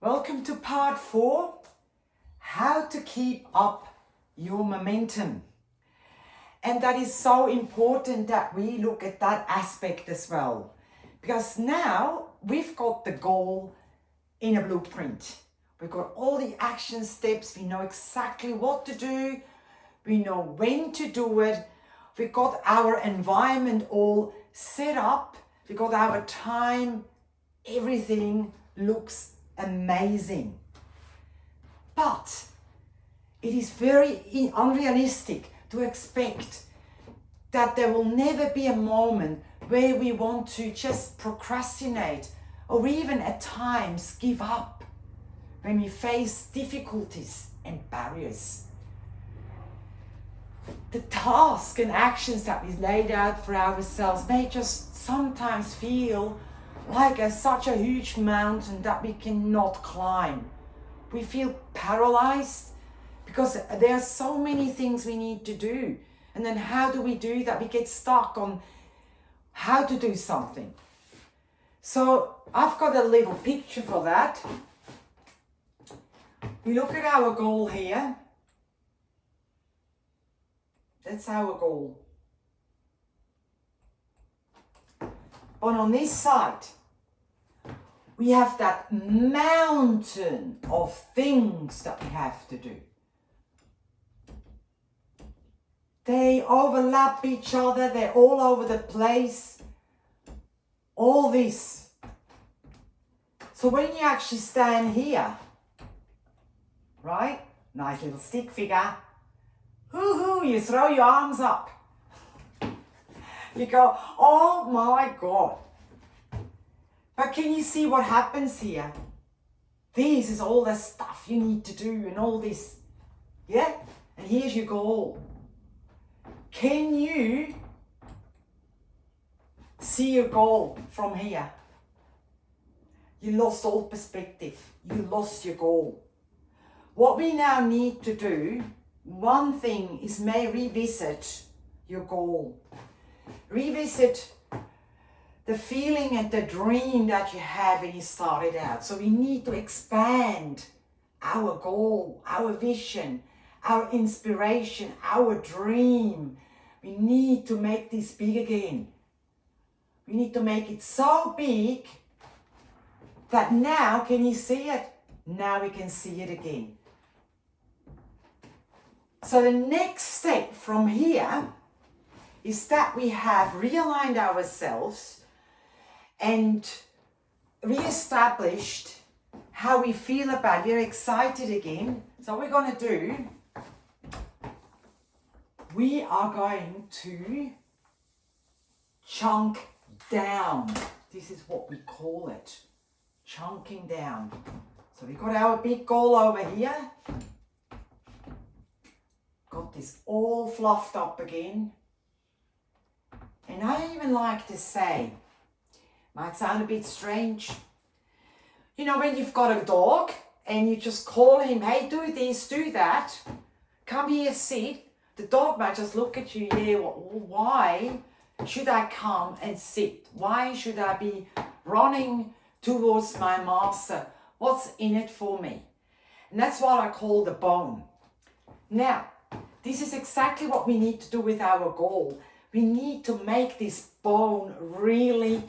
Welcome to part 4, how to keep up your momentum. And that is so important that we look at that aspect as well. Because now we've got the goal in a blueprint. We've got all the action steps, we know exactly what to do, we know when to do it, we've got our environment all set up, we've got our time, everything looks amazing. But it is very unrealistic to expect that there will never be a moment where we want to just procrastinate or even at times give up when we face difficulties and barriers. The tasks and actions that we laid out for ourselves may just sometimes feel like such a huge mountain that we cannot climb. We feel paralyzed because there are so many things we need to do. And then how do we do that? We get stuck on how to do something. So I've got a little picture for that. We look at our goal here. That's our goal. But on this side, we have that mountain of things that we have to do. They overlap each other, they're all over the place. All this. So when you actually stand here, right? Nice little stick figure. Hoo-hoo, you throw your arms up. You go, oh my God. But can you see what happens here? This is all the stuff you need to do and all this. Yeah? And here's your goal. Can you see your goal from here? You lost all perspective. You lost your goal. What we now need to do, one thing is revisit your goal. Revisit the feeling and the dream that you had when you started out. So we need to expand our goal, our vision, our inspiration, our dream. We need to make this big again. We need to make it so big that now, can you see it? Now we can see it again. So the next step from here is that we have realigned ourselves and re-established how we feel about it. We're excited again. So what we're going to do, we are going to chunk down. This is what we call it, chunking down. So we've got our big goal over here. Got this all fluffed up again. And I even like to say, might sound a bit strange, you know, when you've got a dog and you just call him, hey, do this, do that, come here, sit. The dog might just look at you, yeah, why should I come and sit? Why should I be running towards my master? What's in it for me? And that's what I call the bone. Now, this is exactly what we need to do with our goal. We need to make this bone really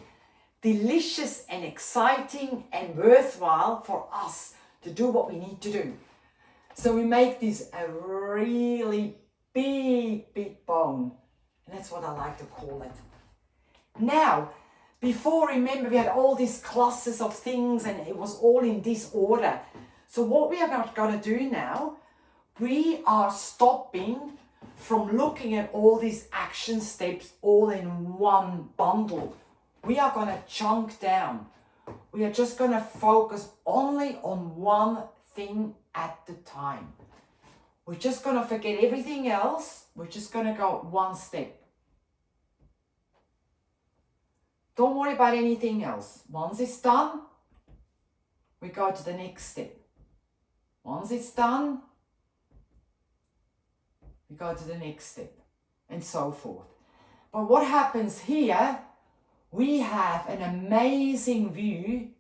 delicious and exciting and worthwhile for us to do what we need to do. So we make this a really big bone. And that's what I like to call it. Now, before, remember, we had all these clusters of things and it was all in this order. So what we are going to do now, we are stopping from looking at all these action steps all in one bundle. We are going to chunk down. We are just going to focus only on one thing at the time. We're just going to forget everything else. We're just going to go one step. Don't worry about anything else. Once it's done, we go to the next step. Once it's done, we go to the next step, and so forth. But what happens here, we have an amazing view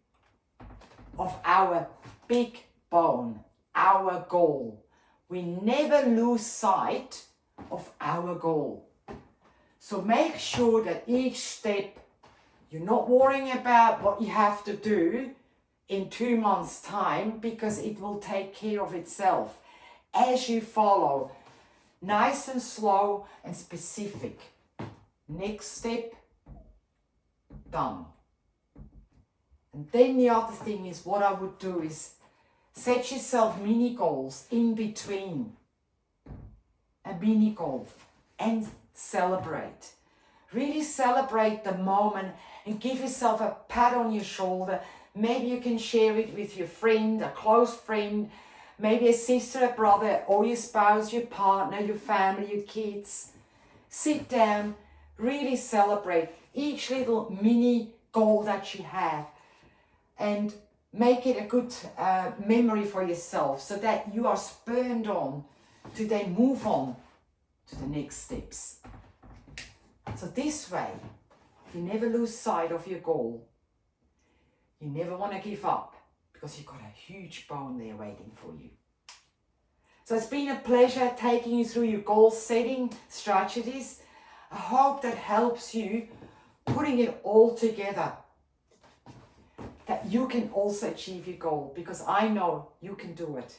of our big bone, our goal. We never lose sight of our goal. So make sure that each step, you're not worrying about what you have to do in 2 months' time, because it will take care of itself as you follow, nice and slow and specific. Next step, done. And then the other thing is, what I would do is set yourself mini goals in between a mini goal and celebrate. Really celebrate the moment and give yourself a pat on your shoulder. Maybe you can share it with your friend, a close friend, maybe a sister, a brother, or your spouse, your partner, your family, your kids. Sit down, really celebrate each little mini goal that you have, and make it a good memory for yourself, so that you are spurred on to then move on to the next steps. So this way, you never lose sight of your goal. You never want to give up, because you've got a huge bone there waiting for you. So it's been a pleasure taking you through your goal setting strategies. I hope that helps you putting it all together, that you can also achieve your goal, because I know you can do it.